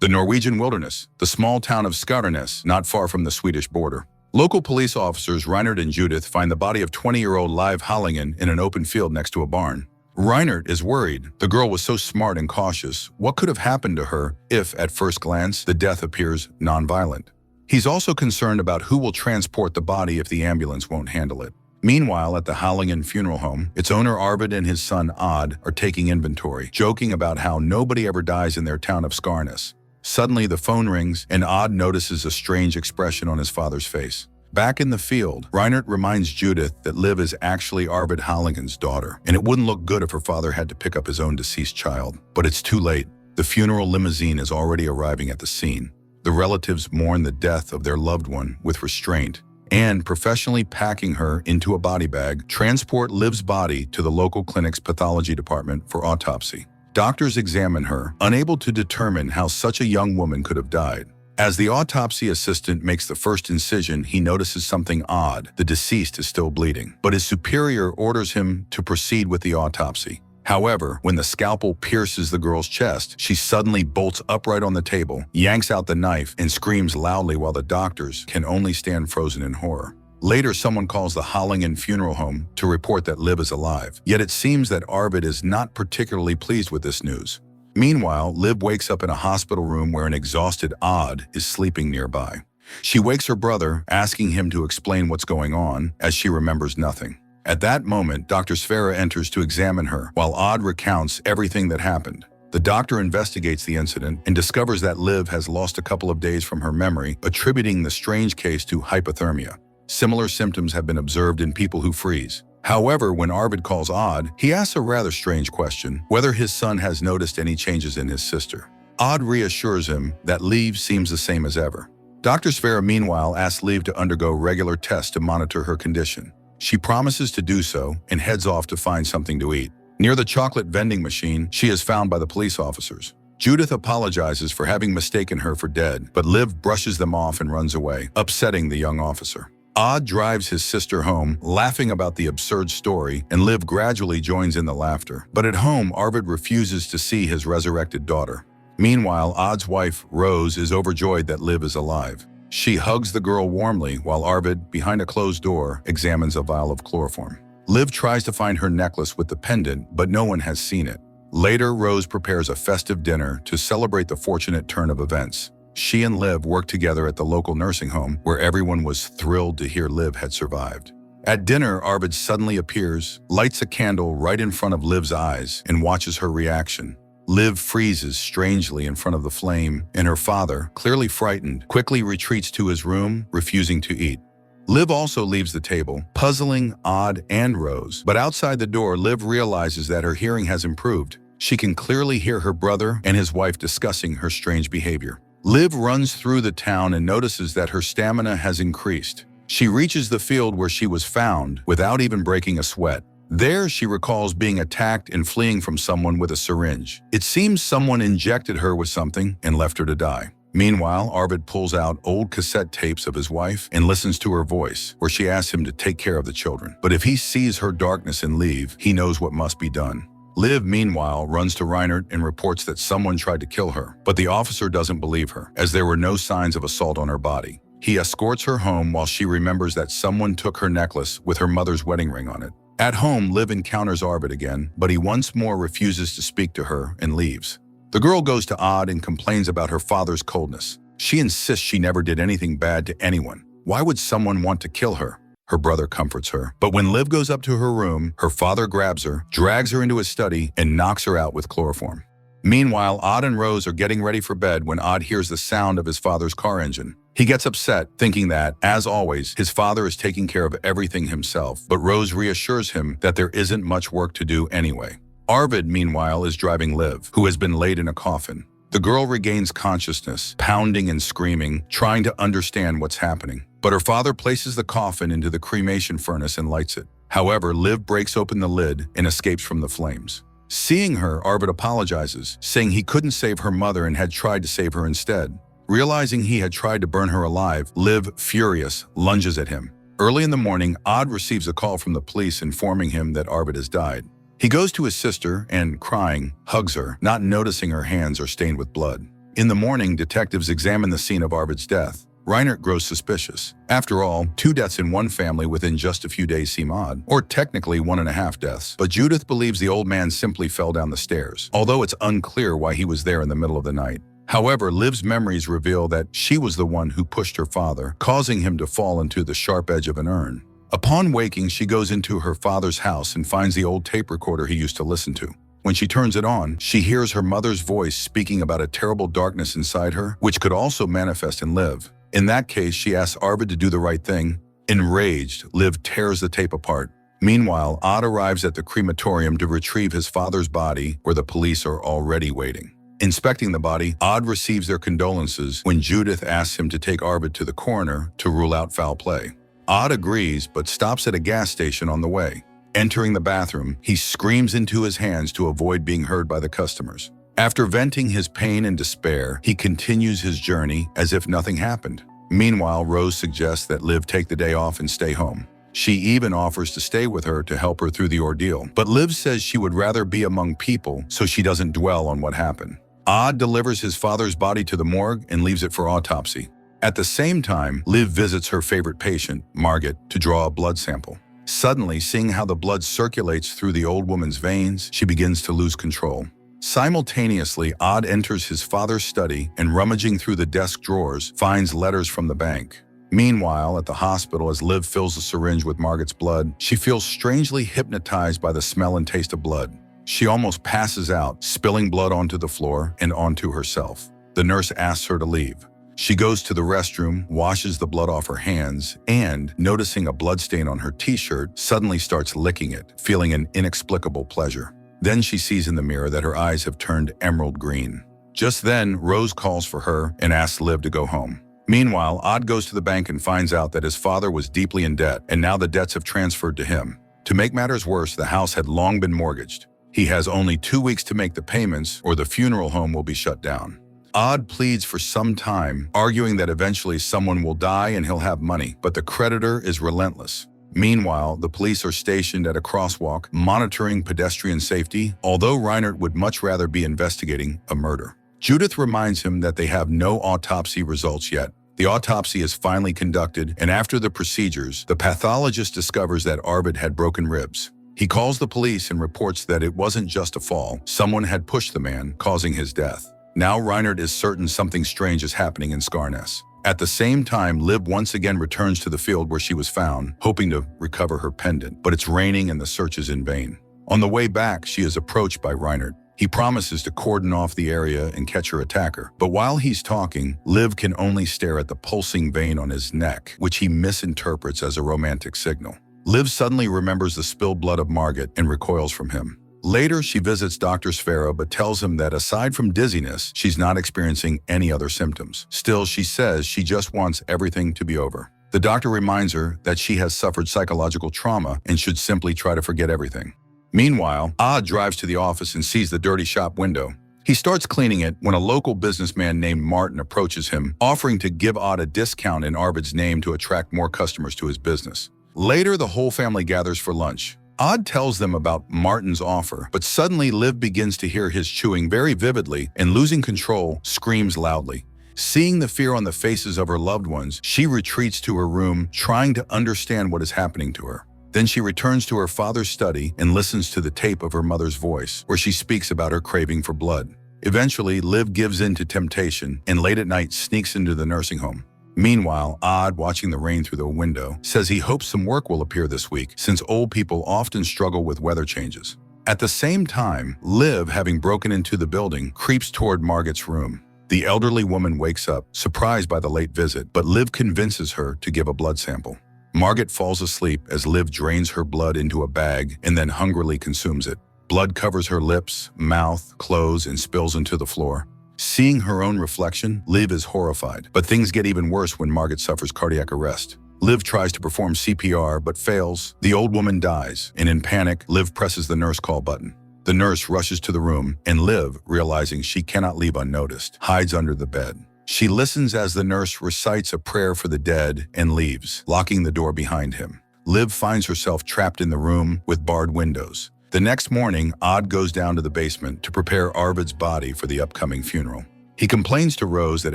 The Norwegian wilderness, the small town of Skarnes, not far from the Swedish border. Local police officers Reinert and Judith find the body of 20-year-old Liv Hallingén in an open field next to a barn. Reinert is worried. The girl was so smart and cautious. What could have happened to her if, at first glance, the death appears non-violent? He's also concerned about who will transport the body if the ambulance won't handle it. Meanwhile, at the Hallingén funeral home, its owner Arvid and his son Odd are taking inventory, joking about how nobody ever dies in their town of Skarnes. Suddenly, the phone rings, and Odd notices a strange expression on his father's face. Back in the field, Reinert reminds Judith that Liv is actually Arvid Hallingén's daughter, and it wouldn't look good if her father had to pick up his own deceased child. But it's too late. The funeral limousine is already arriving at the scene. The relatives mourn the death of their loved one with restraint, and professionally packing her into a body bag, transport Liv's body to the local clinic's pathology department for autopsy. Doctors examine her, unable to determine how such a young woman could have died. As the autopsy assistant makes the first incision, he notices something odd. The deceased is still bleeding, but his superior orders him to proceed with the autopsy. However, when the scalpel pierces the girl's chest, she suddenly bolts upright on the table, yanks out the knife, and screams loudly while the doctors can only stand frozen in horror. Later, someone calls the Hallingén funeral home to report that Liv is alive. Yet it seems that Arvid is not particularly pleased with this news. Meanwhile, Liv wakes up in a hospital room where an exhausted Odd is sleeping nearby. She wakes her brother, asking him to explain what's going on, as she remembers nothing. At that moment, Dr. Sverre enters to examine her, while Odd recounts everything that happened. The doctor investigates the incident and discovers that Liv has lost a couple of days from her memory, attributing the strange case to hypothermia. Similar symptoms have been observed in people who freeze. However, when Arvid calls Odd, he asks a rather strange question, whether his son has noticed any changes in his sister. Odd reassures him that Liv seems the same as ever. Dr. Sverre, meanwhile, asks Liv to undergo regular tests to monitor her condition. She promises to do so and heads off to find something to eat. Near the chocolate vending machine, she is found by the police officers. Judith apologizes for having mistaken her for dead, but Liv brushes them off and runs away, upsetting the young officer. Odd drives his sister home, laughing about the absurd story, and Liv gradually joins in the laughter. But at home, Arvid refuses to see his resurrected daughter. Meanwhile, Odd's wife, Rose, is overjoyed that Liv is alive. She hugs the girl warmly while Arvid, behind a closed door, examines a vial of chloroform. Liv tries to find her necklace with the pendant, but no one has seen it. Later, Rose prepares a festive dinner to celebrate the fortunate turn of events. She and Liv work together at the local nursing home, where everyone was thrilled to hear Liv had survived. At dinner, Arvid suddenly appears, lights a candle right in front of Liv's eyes, and watches her reaction. Liv freezes strangely in front of the flame, and her father, clearly frightened, quickly retreats to his room, refusing to eat. Liv also leaves the table, puzzling Odd and Rose. But outside the door, Liv realizes that her hearing has improved. She can clearly hear her brother and his wife discussing her strange behavior. Liv runs through the town and notices that her stamina has increased. She reaches the field where she was found without even breaking a sweat. There, she recalls being attacked and fleeing from someone with a syringe. It seems someone injected her with something and left her to die. Meanwhile, Arvid pulls out old cassette tapes of his wife and listens to her voice, where she asks him to take care of the children. But if he sees her darkness and leave, he knows what must be done. Liv, meanwhile, runs to Reinert and reports that someone tried to kill her, but the officer doesn't believe her, as there were no signs of assault on her body. He escorts her home while she remembers that someone took her necklace with her mother's wedding ring on it. At home, Liv encounters Arvid again, but he once more refuses to speak to her and leaves. The girl goes to Odd and complains about her father's coldness. She insists she never did anything bad to anyone. Why would someone want to kill her? Her brother comforts her. But when Liv goes up to her room, her father grabs her, drags her into his study, and knocks her out with chloroform. Meanwhile, Odd and Rose are getting ready for bed when Odd hears the sound of his father's car engine. He gets upset, thinking that, as always, his father is taking care of everything himself, but Rose reassures him that there isn't much work to do anyway. Arvid, meanwhile, is driving Liv, who has been laid in a coffin. The girl regains consciousness, pounding and screaming, trying to understand what's happening. But her father places the coffin into the cremation furnace and lights it. However, Liv breaks open the lid and escapes from the flames. Seeing her, Arvid apologizes, saying he couldn't save her mother and had tried to save her instead. Realizing he had tried to burn her alive, Liv, furious, lunges at him. Early in the morning, Odd receives a call from the police informing him that Arvid has died. He goes to his sister and, crying, hugs her, not noticing her hands are stained with blood. In the morning, detectives examine the scene of Arvid's death. Reinert grows suspicious. After all, 2 deaths in one family within just a few days seem odd, or technically 1.5 deaths. But Judith believes the old man simply fell down the stairs, although it's unclear why he was there in the middle of the night. However, Liv's memories reveal that she was the one who pushed her father, causing him to fall into the sharp edge of an urn. Upon waking, she goes into her father's house and finds the old tape recorder he used to listen to. When she turns it on, she hears her mother's voice speaking about a terrible darkness inside her, which could also manifest in Liv. In that case, she asks Arvid to do the right thing. Enraged, Liv tears the tape apart. Meanwhile, Odd arrives at the crematorium to retrieve his father's body, where the police are already waiting. Inspecting the body, Odd receives their condolences when Judith asks him to take Arvid to the coroner to rule out foul play. Odd agrees, but stops at a gas station on the way. Entering the bathroom, he screams into his hands to avoid being heard by the customers. After venting his pain and despair, he continues his journey as if nothing happened. Meanwhile, Rose suggests that Liv take the day off and stay home. She even offers to stay with her to help her through the ordeal. But Liv says she would rather be among people so she doesn't dwell on what happened. Odd delivers his father's body to the morgue and leaves it for autopsy. At the same time, Liv visits her favorite patient, Margaret, to draw a blood sample. Suddenly, seeing how the blood circulates through the old woman's veins, she begins to lose control. Simultaneously, Odd enters his father's study and, rummaging through the desk drawers, finds letters from the bank. Meanwhile, at the hospital, as Liv fills the syringe with Margaret's blood, she feels strangely hypnotized by the smell and taste of blood. She almost passes out, spilling blood onto the floor and onto herself. The nurse asks her to leave. She goes to the restroom, washes the blood off her hands, and, noticing a bloodstain on her t-shirt, suddenly starts licking it, feeling an inexplicable pleasure. Then she sees in the mirror that her eyes have turned emerald green. Just then, Rose calls for her and asks Liv to go home. Meanwhile, Odd goes to the bank and finds out that his father was deeply in debt, and now the debts have transferred to him. To make matters worse, the house had long been mortgaged. He has only 2 weeks to make the payments, or the funeral home will be shut down. Odd pleads for some time, arguing that eventually someone will die and he'll have money, but the creditor is relentless. Meanwhile, the police are stationed at a crosswalk, monitoring pedestrian safety, although Reinert would much rather be investigating a murder. Judith reminds him that they have no autopsy results yet. The autopsy is finally conducted, and after the procedures, the pathologist discovers that Arvid had broken ribs. He calls the police and reports that it wasn't just a fall. Someone had pushed the man, causing his death. Now Reinert is certain something strange is happening in Skarnes. At the same time, Liv once again returns to the field where she was found, hoping to recover her pendant, but it's raining and the search is in vain. On the way back, she is approached by Reinert. He promises to cordon off the area and catch her attacker, but while he's talking, Liv can only stare at the pulsing vein on his neck, which he misinterprets as a romantic signal. Liv suddenly remembers the spilled blood of Margaret and recoils from him. Later, she visits Dr. Sfera but tells him that aside from dizziness, she's not experiencing any other symptoms. Still, she says she just wants everything to be over. The doctor reminds her that she has suffered psychological trauma and should simply try to forget everything. Meanwhile, Odd drives to the office and sees the dirty shop window. He starts cleaning it when a local businessman named Martin approaches him, offering to give Odd a discount in Arvid's name to attract more customers to his business. Later, the whole family gathers for lunch. Odd tells them about Martin's offer, but suddenly Liv begins to hear his chewing very vividly and, losing control, screams loudly. Seeing the fear on the faces of her loved ones, she retreats to her room, trying to understand what is happening to her. Then she returns to her father's study and listens to the tape of her mother's voice, where she speaks about her craving for blood. Eventually, Liv gives in to temptation and late at night sneaks into the nursing home. Meanwhile, Odd, watching the rain through the window, says he hopes some work will appear this week, since old people often struggle with weather changes. At the same time, Liv, having broken into the building, creeps toward Margaret's room. The elderly woman wakes up, surprised by the late visit, but Liv convinces her to give a blood sample. Margaret falls asleep as Liv drains her blood into a bag and then hungrily consumes it. Blood covers her lips, mouth, clothes, and spills into the floor. Seeing her own reflection, Liv is horrified, but things get even worse when Margaret suffers cardiac arrest. Liv tries to perform CPR but fails. The old woman dies, and in panic, Liv presses the nurse call button. The nurse rushes to the room, and Liv, realizing she cannot leave unnoticed, hides under the bed. She listens as the nurse recites a prayer for the dead and leaves, locking the door behind him. Liv finds herself trapped in the room with barred windows. The next morning, Odd goes down to the basement to prepare Arvid's body for the upcoming funeral. He complains to Rose that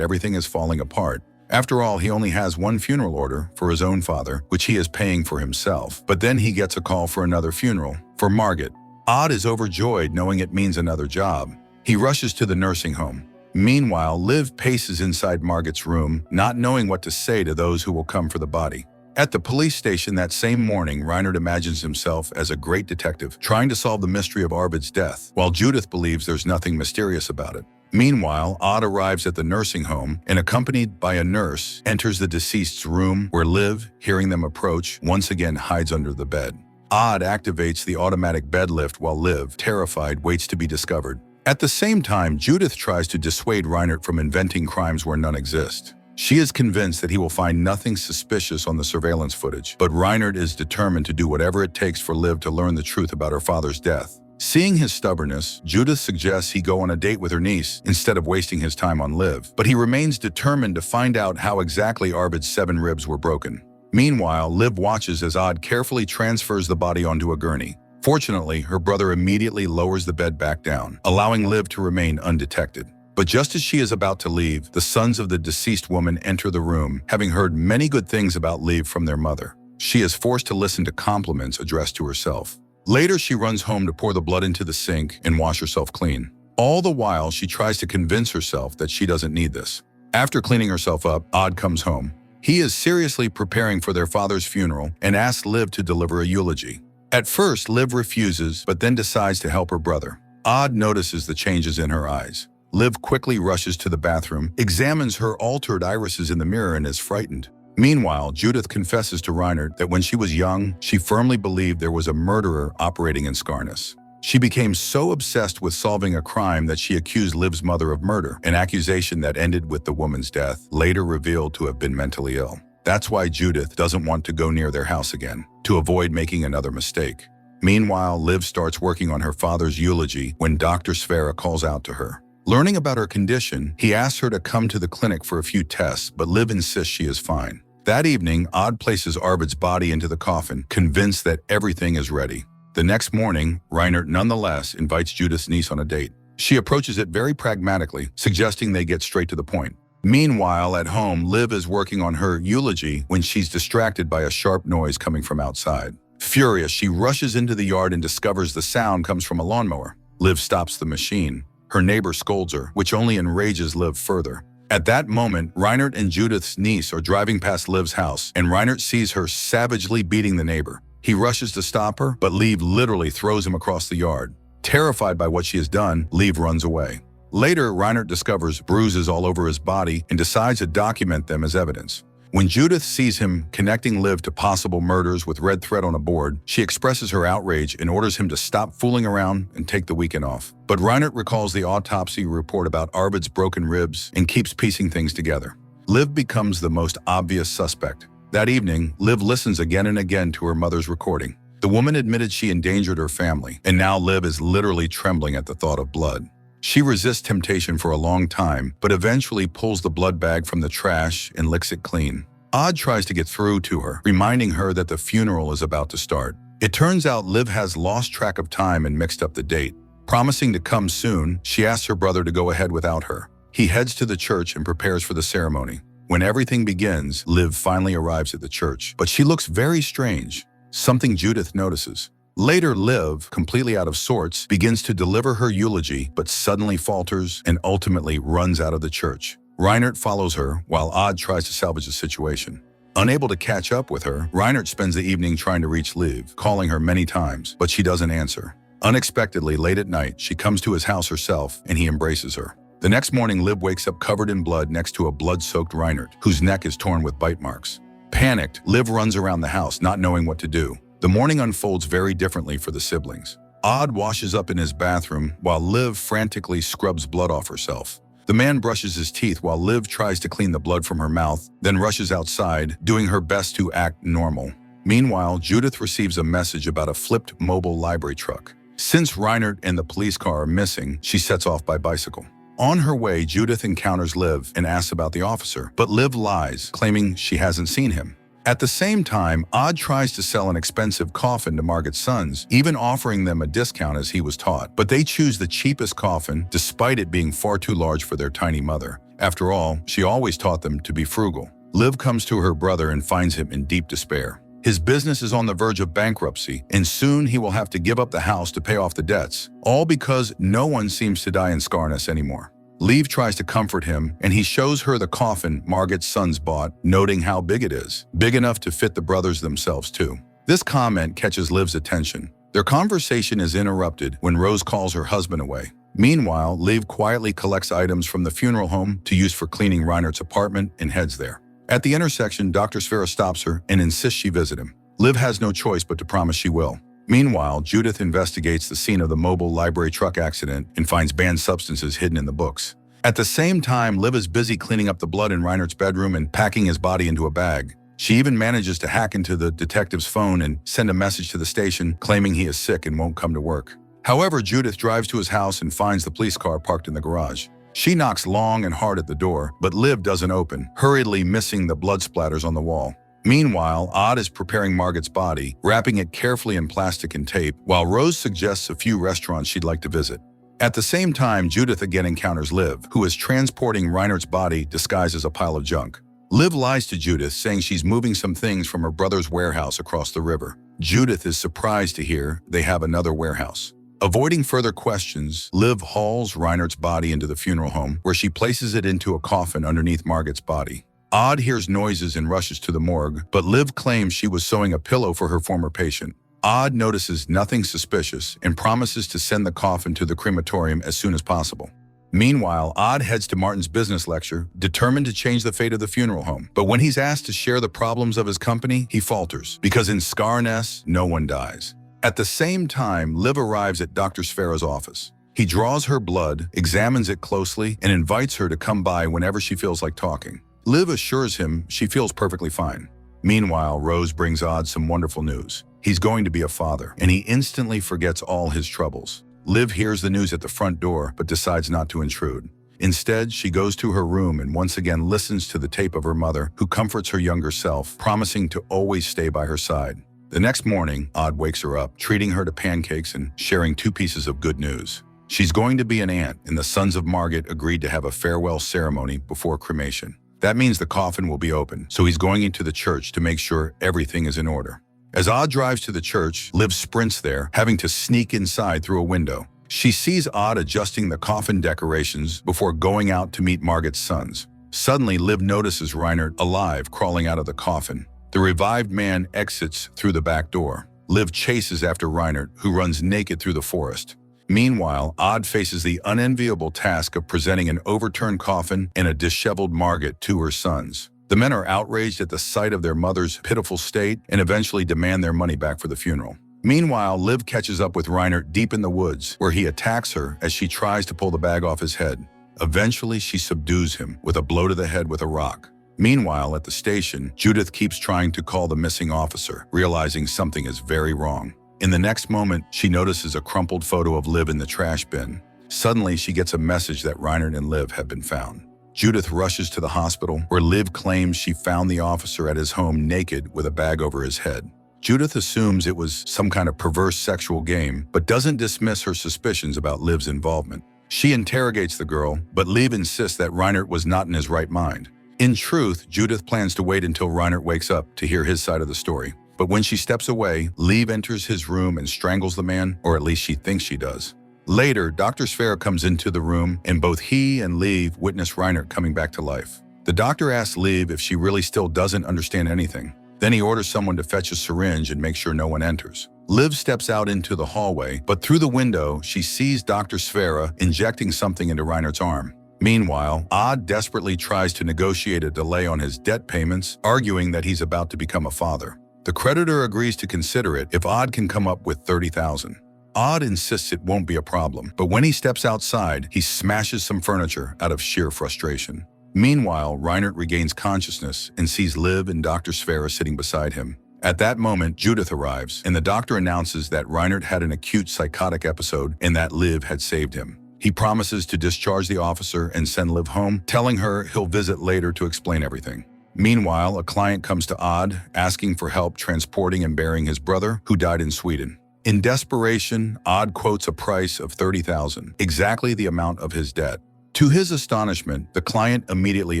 everything is falling apart. After all, he only has one funeral order for his own father, which he is paying for himself. But then he gets a call for another funeral, for Margaret. Odd is overjoyed knowing it means another job. He rushes to the nursing home. Meanwhile, Liv paces inside Margaret's room, not knowing what to say to those who will come for the body. At the police station that same morning, Reinert imagines himself as a great detective, trying to solve the mystery of Arvid's death, while Judith believes there's nothing mysterious about it. Meanwhile, Odd arrives at the nursing home and, accompanied by a nurse, enters the deceased's room where Liv, hearing them approach, once again hides under the bed. Odd activates the automatic bed lift while Liv, terrified, waits to be discovered. At the same time, Judith tries to dissuade Reinert from inventing crimes where none exist. She is convinced that he will find nothing suspicious on the surveillance footage, but Reinert is determined to do whatever it takes for Liv to learn the truth about her father's death. Seeing his stubbornness, Judith suggests he go on a date with her niece instead of wasting his time on Liv, but he remains determined to find out how exactly Arvid's 7 ribs were broken. Meanwhile, Liv watches as Odd carefully transfers the body onto a gurney. Fortunately, her brother immediately lowers the bed back down, allowing Liv to remain undetected. But just as she is about to leave, the sons of the deceased woman enter the room, having heard many good things about Liv from their mother. She is forced to listen to compliments addressed to herself. Later, she runs home to pour the blood into the sink and wash herself clean. All the while, she tries to convince herself that she doesn't need this. After cleaning herself up, Odd comes home. He is seriously preparing for their father's funeral and asks Liv to deliver a eulogy. At first, Liv refuses, but then decides to help her brother. Odd notices the changes in her eyes. Liv quickly rushes to the bathroom, examines her altered irises in the mirror, and is frightened. Meanwhile, Judith confesses to Reinert that when she was young, she firmly believed there was a murderer operating in Skarness. She became so obsessed with solving a crime that she accused Liv's mother of murder, an accusation that ended with the woman's death, later revealed to have been mentally ill. That's why Judith doesn't want to go near their house again, to avoid making another mistake. Meanwhile, Liv starts working on her father's eulogy when Dr. Sfera calls out to her. Learning about her condition, he asks her to come to the clinic for a few tests, but Liv insists she is fine. That evening, Odd places Arvid's body into the coffin, convinced that everything is ready. The next morning, Reinert nonetheless invites Judith's niece on a date. She approaches it very pragmatically, suggesting they get straight to the point. Meanwhile, at home, Liv is working on her eulogy when she's distracted by a sharp noise coming from outside. Furious, she rushes into the yard and discovers the sound comes from a lawnmower. Liv stops the machine. Her neighbor scolds her, which only enrages Liv further. At that moment, Reinert and Judith's niece are driving past Liv's house, and Reinert sees her savagely beating the neighbor. He rushes to stop her, but Liv literally throws him across the yard. Terrified by what she has done, Liv runs away. Later, Reinert discovers bruises all over his body and decides to document them as evidence. When Judith sees him connecting Liv to possible murders with red thread on a board, she expresses her outrage and orders him to stop fooling around and take the weekend off. But Reinert recalls the autopsy report about Arvid's broken ribs and keeps piecing things together. Liv becomes the most obvious suspect. That evening, Liv listens again and again to her mother's recording. The woman admitted she endangered her family, and now Liv is literally trembling at the thought of blood. She resists temptation for a long time, but eventually pulls the blood bag from the trash and licks it clean. Odd tries to get through to her, reminding her that the funeral is about to start. It turns out Liv has lost track of time and mixed up the date. Promising to come soon, she asks her brother to go ahead without her. He heads to the church and prepares for the ceremony. When everything begins, Liv finally arrives at the church, but she looks very strange, something Judith notices. Later, Liv, completely out of sorts, begins to deliver her eulogy, but suddenly falters and ultimately runs out of the church. Reinert follows her, while Odd tries to salvage the situation. Unable to catch up with her, Reinert spends the evening trying to reach Liv, calling her many times, but she doesn't answer. Unexpectedly, late at night, she comes to his house herself, and he embraces her. The next morning, Liv wakes up covered in blood next to a blood-soaked Reinert, whose neck is torn with bite marks. Panicked, Liv runs around the house, not knowing what to do. The morning unfolds very differently for the siblings. Odd washes up in his bathroom, while Liv frantically scrubs blood off herself. The man brushes his teeth while Liv tries to clean the blood from her mouth, then rushes outside, doing her best to act normal. Meanwhile, Judith receives a message about a flipped mobile library truck. Since Reinert and the police car are missing, she sets off by bicycle. On her way, Judith encounters Liv and asks about the officer, but Liv lies, claiming she hasn't seen him. At the same time, Odd tries to sell an expensive coffin to Margaret's sons, even offering them a discount as he was taught. But they choose the cheapest coffin, despite it being far too large for their tiny mother. After all, she always taught them to be frugal. Liv comes to her brother and finds him in deep despair. His business is on the verge of bankruptcy, and soon he will have to give up the house to pay off the debts, all because no one seems to die in Scarness anymore. Liv tries to comfort him, and he shows her the coffin Margaret's sons bought, noting how big it is, big enough to fit the brothers themselves too. This comment catches Liv's attention. Their conversation is interrupted when Rose calls her husband away. Meanwhile, Liv quietly collects items from the funeral home to use for cleaning Reinert's apartment and heads there. At the intersection, Dr. Sfera stops her and insists she visit him. Liv has no choice but to promise she will. Meanwhile, Judith investigates the scene of the mobile library truck accident and finds banned substances hidden in the books. At the same time, Liv is busy cleaning up the blood in Reinert's bedroom and packing his body into a bag. She even manages to hack into the detective's phone and send a message to the station claiming he is sick and won't come to work. However, Judith drives to his house and finds the police car parked in the garage. She knocks long and hard at the door, but Liv doesn't open, hurriedly missing the blood splatters on the wall. Meanwhile, Odd is preparing Margaret's body, wrapping it carefully in plastic and tape, while Rose suggests a few restaurants she'd like to visit. At the same time, Judith again encounters Liv, who is transporting Reinert's body disguised as a pile of junk. Liv lies to Judith, saying she's moving some things from her brother's warehouse across the river. Judith is surprised to hear they have another warehouse. Avoiding further questions, Liv hauls Reinert's body into the funeral home, where she places it into a coffin underneath Margaret's body. Odd hears noises and rushes to the morgue, but Liv claims she was sewing a pillow for her former patient. Odd notices nothing suspicious and promises to send the coffin to the crematorium as soon as possible. Meanwhile, Odd heads to Martin's business lecture, determined to change the fate of the funeral home. But when he's asked to share the problems of his company, he falters, because in Scarness, no one dies. At the same time, Liv arrives at Dr. Sfera's office. He draws her blood, examines it closely, and invites her to come by whenever she feels like talking. Liv assures him she feels perfectly fine. Meanwhile, Rose brings Odd some wonderful news. He's going to be a father, and he instantly forgets all his troubles. Liv hears the news at the front door, but decides not to intrude. Instead, she goes to her room and once again listens to the tape of her mother, who comforts her younger self, promising to always stay by her side. The next morning, Odd wakes her up, treating her to pancakes and sharing 2 pieces of good news. She's going to be an aunt, and the sons of Margaret agreed to have a farewell ceremony before cremation. That means the coffin will be open, so he's going into the church to make sure everything is in order. As Odd drives to the church, Liv sprints there, having to sneak inside through a window. She sees Odd adjusting the coffin decorations before going out to meet Margaret's sons. Suddenly, Liv notices Reinert alive, crawling out of the coffin. The revived man exits through the back door. Liv chases after Reinert, who runs naked through the forest. Meanwhile, Odd faces the unenviable task of presenting an overturned coffin and a disheveled Margaret to her sons. The men are outraged at the sight of their mother's pitiful state and eventually demand their money back for the funeral. Meanwhile, Liv catches up with Reinert deep in the woods, where he attacks her as she tries to pull the bag off his head. Eventually, she subdues him with a blow to the head with a rock. Meanwhile, at the station, Judith keeps trying to call the missing officer, realizing something is very wrong. In the next moment, she notices a crumpled photo of Liv in the trash bin. Suddenly, she gets a message that Reinert and Liv have been found. Judith rushes to the hospital, where Liv claims she found the officer at his home naked with a bag over his head. Judith assumes it was some kind of perverse sexual game, but doesn't dismiss her suspicions about Liv's involvement. She interrogates the girl, but Liv insists that Reinert was not in his right mind. In truth, Judith plans to wait until Reinert wakes up to hear his side of the story. But when she steps away, Liv enters his room and strangles the man, or at least she thinks she does. Later, Dr. Sfera comes into the room, and both he and Liv witness Reinert coming back to life. The doctor asks Liv if she really still doesn't understand anything. Then he orders someone to fetch a syringe and make sure no one enters. Liv steps out into the hallway, but through the window, she sees Dr. Sfera injecting something into Reinert's arm. Meanwhile, Odd desperately tries to negotiate a delay on his debt payments, arguing that he's about to become a father. The creditor agrees to consider it if Odd can come up with $30,000. Odd insists it won't be a problem, but when he steps outside, he smashes some furniture out of sheer frustration. Meanwhile, Reinert regains consciousness and sees Liv and Dr. Sfera sitting beside him. At that moment, Judith arrives, and the doctor announces that Reinert had an acute psychotic episode and that Liv had saved him. He promises to discharge the officer and send Liv home, telling her he'll visit later to explain everything. Meanwhile, a client comes to Odd, asking for help transporting and burying his brother, who died in Sweden. In desperation, Odd quotes a price of $30,000, exactly the amount of his debt. To his astonishment, the client immediately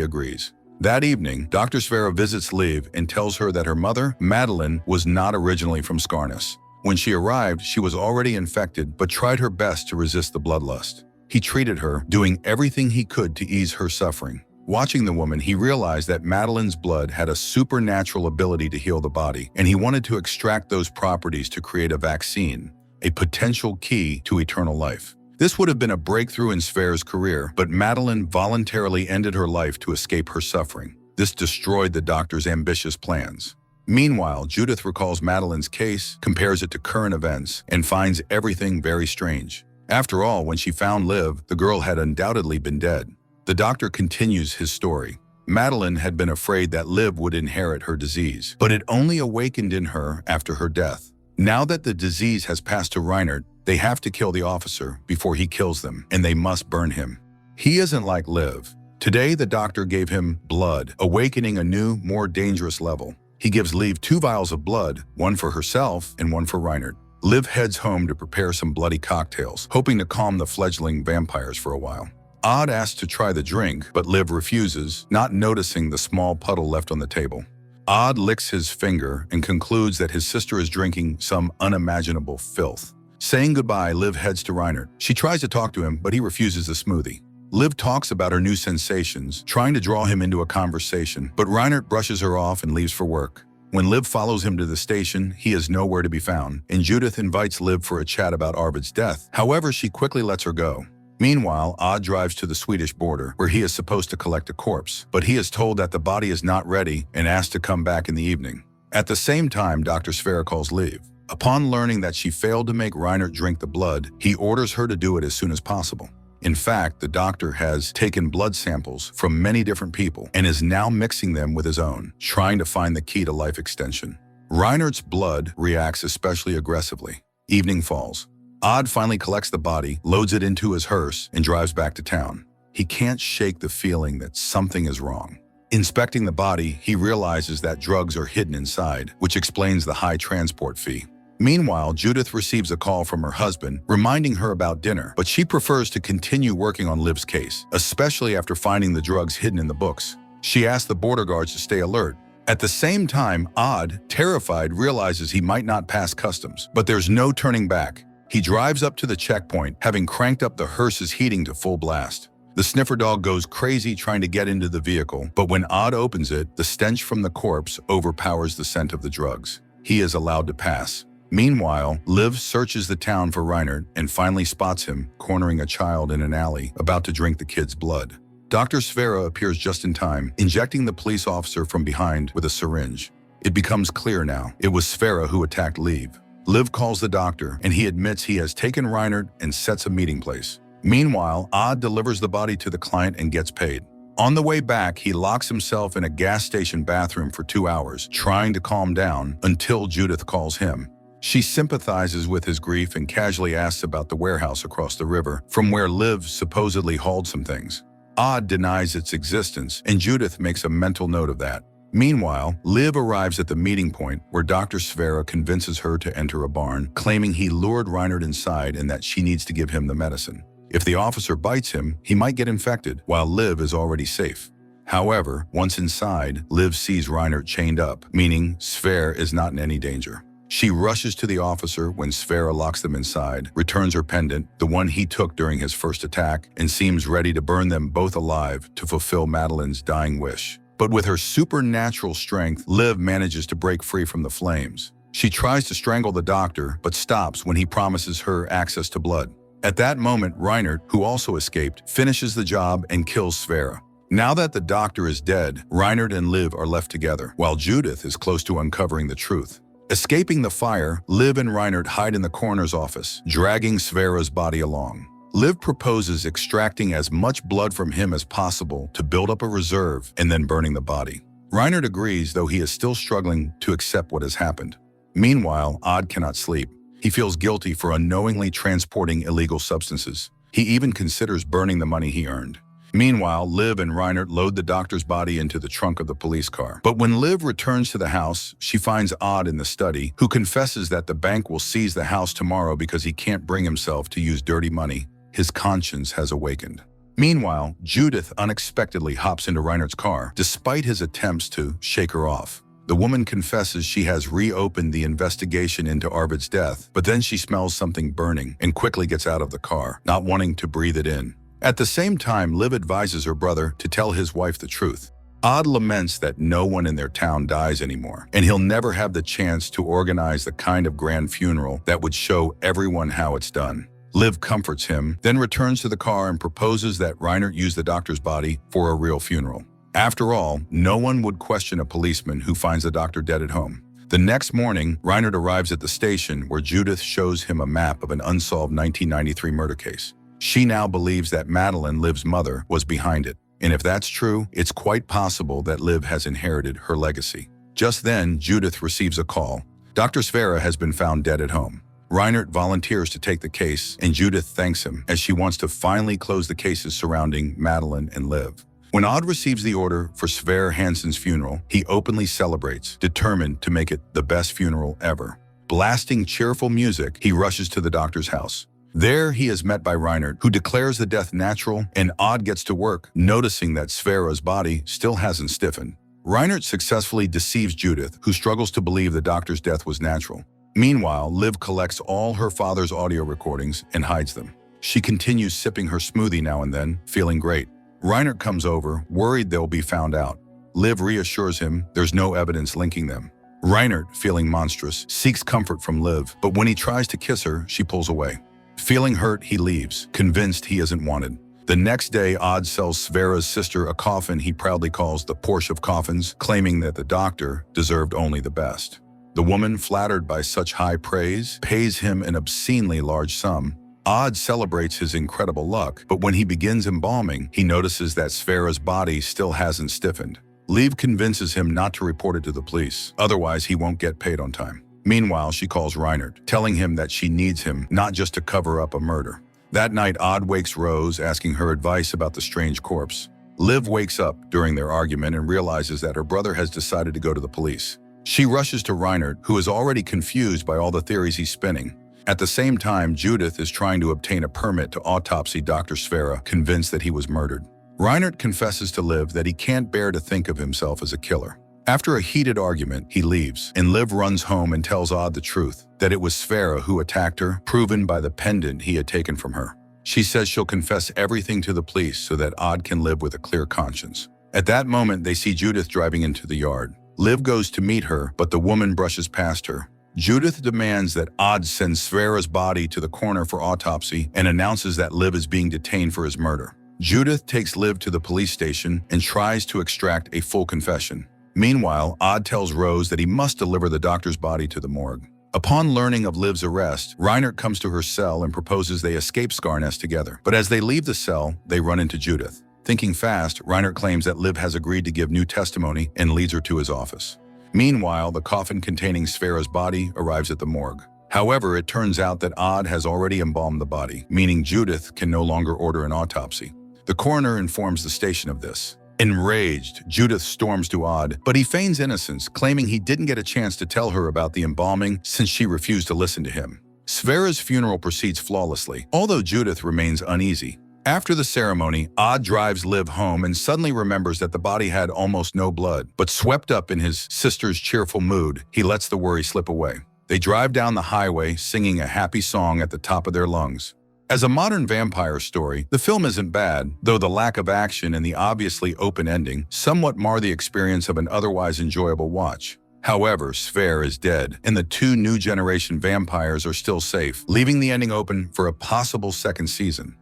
agrees. That evening, Dr. Sverre visits Liv and tells her that her mother, Madeline, was not originally from Skarnes. When she arrived, she was already infected but tried her best to resist the bloodlust. He treated her, doing everything he could to ease her suffering. Watching the woman, he realized that Madeline's blood had a supernatural ability to heal the body, and he wanted to extract those properties to create a vaccine, a potential key to eternal life. This would have been a breakthrough in Sverre's career, but Madeline voluntarily ended her life to escape her suffering. This destroyed the doctor's ambitious plans. Meanwhile, Judith recalls Madeline's case, compares it to current events, and finds everything very strange. After all, when she found Liv, the girl had undoubtedly been dead. The doctor continues his story. Madeline had been afraid that Liv would inherit her disease, but it only awakened in her after her death. Now that the disease has passed to Reinert, they have to kill the officer before he kills them, and they must burn him. He isn't like Liv. Today, the doctor gave him blood, awakening a new, more dangerous level. He gives Liv 2 vials of blood, one for herself and one for Reinert. Liv heads home to prepare some bloody cocktails, hoping to calm the fledgling vampires for a while. Odd asks to try the drink, but Liv refuses, not noticing the small puddle left on the table. Odd licks his finger and concludes that his sister is drinking some unimaginable filth. Saying goodbye, Liv heads to Reinert. She tries to talk to him, but he refuses the smoothie. Liv talks about her new sensations, trying to draw him into a conversation, but Reinert brushes her off and leaves for work. When Liv follows him to the station, he is nowhere to be found, and Judith invites Liv for a chat about Arvid's death. However, she quickly lets her go. Meanwhile, Odd drives to the Swedish border, where he is supposed to collect a corpse, but he is told that the body is not ready and asked to come back in the evening. At the same time, Dr. Sverre calls Liv. Upon learning that she failed to make Reinert drink the blood, he orders her to do it as soon as possible. In fact, the doctor has taken blood samples from many different people and is now mixing them with his own, trying to find the key to life extension. Reinert's blood reacts especially aggressively. Evening falls. Odd finally collects the body, loads it into his hearse, and drives back to town. He can't shake the feeling that something is wrong. Inspecting the body, he realizes that drugs are hidden inside, which explains the high transport fee. Meanwhile, Judith receives a call from her husband, reminding her about dinner, but she prefers to continue working on Liv's case, especially after finding the drugs hidden in the books. She asks the border guards to stay alert. At the same time, Odd, terrified, realizes he might not pass customs, but there's no turning back. He drives up to the checkpoint, having cranked up the hearse's heating to full blast. The sniffer dog goes crazy trying to get into the vehicle, but when Odd opens it, the stench from the corpse overpowers the scent of the drugs. He is allowed to pass. Meanwhile, Liv searches the town for Reinert and finally spots him cornering a child in an alley, about to drink the kid's blood. Dr. Sverre appears just in time, injecting the police officer from behind with a syringe. It becomes clear now, it was Sverre who attacked Liv. Liv calls the doctor, and he admits he has taken Reinert and sets a meeting place. Meanwhile, Odd delivers the body to the client and gets paid. On the way back, he locks himself in a gas station bathroom for 2 hours, trying to calm down until Judith calls him. She sympathizes with his grief and casually asks about the warehouse across the river, from where Liv supposedly hauled some things. Odd denies its existence, and Judith makes a mental note of that. Meanwhile, Liv arrives at the meeting point where Dr. Sverre convinces her to enter a barn, claiming he lured Reinert inside and that she needs to give him the medicine. If the officer bites him, he might get infected, while Liv is already safe. However, once inside, Liv sees Reinert chained up, meaning Sverre is not in any danger. She rushes to the officer when Sverre locks them inside, returns her pendant, the one he took during his first attack, and seems ready to burn them both alive to fulfill Madeline's dying wish. But with her supernatural strength, Liv manages to break free from the flames. She tries to strangle the doctor, but stops when he promises her access to blood. At that moment, Reinert, who also escaped, finishes the job and kills Sverre. Now that the doctor is dead, Reinert and Liv are left together, while Judith is close to uncovering the truth. Escaping the fire, Liv and Reinert hide in the coroner's office, dragging Sverre's body along. Liv proposes extracting as much blood from him as possible to build up a reserve and then burning the body. Reinert agrees, though he is still struggling to accept what has happened. Meanwhile, Odd cannot sleep. He feels guilty for unknowingly transporting illegal substances. He even considers burning the money he earned. Meanwhile, Liv and Reinert load the doctor's body into the trunk of the police car. But when Liv returns to the house, she finds Odd in the study, who confesses that the bank will seize the house tomorrow because he can't bring himself to use dirty money. His conscience has awakened. Meanwhile, Judith unexpectedly hops into Reinert's car, despite his attempts to shake her off. The woman confesses she has reopened the investigation into Arvid's death, but then she smells something burning and quickly gets out of the car, not wanting to breathe it in. At the same time, Liv advises her brother to tell his wife the truth. Odd laments that no one in their town dies anymore, and he'll never have the chance to organize the kind of grand funeral that would show everyone how it's done. Liv comforts him, then returns to the car and proposes that Reinert use the doctor's body for a real funeral. After all, no one would question a policeman who finds the doctor dead at home. The next morning, Reinert arrives at the station where Judith shows him a map of an unsolved 1993 murder case. She now believes that Madeline, Liv's mother, was behind it. And if that's true, it's quite possible that Liv has inherited her legacy. Just then, Judith receives a call. Dr. Sverre has been found dead at home. Reinert volunteers to take the case, and Judith thanks him as she wants to finally close the cases surrounding Madeline and Liv. When Odd receives the order for Sverre Hansen's funeral, he openly celebrates, determined to make it the best funeral ever. Blasting cheerful music, he rushes to the doctor's house. There, he is met by Reinert, who declares the death natural, and Odd gets to work, noticing that Sverre's body still hasn't stiffened. Reinert successfully deceives Judith, who struggles to believe the doctor's death was natural. Meanwhile, Liv collects all her father's audio recordings and hides them. She continues sipping her smoothie now and then, feeling great. Reinert comes over, worried they'll be found out. Liv reassures him there's no evidence linking them. Reinert, feeling monstrous, seeks comfort from Liv, but when he tries to kiss her, she pulls away. Feeling hurt, he leaves, convinced he isn't wanted. The next day, Odd sells Sverre's sister a coffin he proudly calls the Porsche of coffins, claiming that the doctor deserved only the best. The woman, flattered by such high praise, pays him an obscenely large sum. Odd celebrates his incredible luck, but when he begins embalming, he notices that Sverre's body still hasn't stiffened. Liv convinces him not to report it to the police, otherwise he won't get paid on time. Meanwhile, she calls Reinert, telling him that she needs him, not just to cover up a murder. That night, Odd wakes Rose, asking her advice about the strange corpse. Liv wakes up during their argument and realizes that her brother has decided to go to the police. She rushes to Reinert, who is already confused by all the theories he's spinning. At the same time, Judith is trying to obtain a permit to autopsy Dr. Sverre, convinced that he was murdered. Reinert confesses to Liv that he can't bear to think of himself as a killer. After a heated argument, he leaves, and Liv runs home and tells Odd the truth, that it was Sverre who attacked her, proven by the pendant he had taken from her. She says she'll confess everything to the police so that Odd can live with a clear conscience. At that moment, they see Judith driving into the yard. Liv goes to meet her, but the woman brushes past her. Judith demands that Odd send Sverre's body to the coroner for autopsy and announces that Liv is being detained for his murder. Judith takes Liv to the police station and tries to extract a full confession. Meanwhile, Odd tells Rose that he must deliver the doctor's body to the morgue. Upon learning of Liv's arrest, Reinert comes to her cell and proposes they escape Skarness together. But as they leave the cell, they run into Judith. Thinking fast, Reinert claims that Liv has agreed to give new testimony and leads her to his office. Meanwhile, the coffin containing Sverre's body arrives at the morgue. However, it turns out that Odd has already embalmed the body, meaning Judith can no longer order an autopsy. The coroner informs the station of this. Enraged, Judith storms to Odd, but he feigns innocence, claiming he didn't get a chance to tell her about the embalming since she refused to listen to him. Sverre's funeral proceeds flawlessly, although Judith remains uneasy. After the ceremony, Odd drives Liv home and suddenly remembers that the body had almost no blood, but swept up in his sister's cheerful mood, he lets the worry slip away. They drive down the highway, singing a happy song at the top of their lungs. As a modern vampire story, the film isn't bad, though the lack of action and the obviously open ending somewhat mar the experience of an otherwise enjoyable watch. However, Sverre is dead, and the two new generation vampires are still safe, leaving the ending open for a possible second season.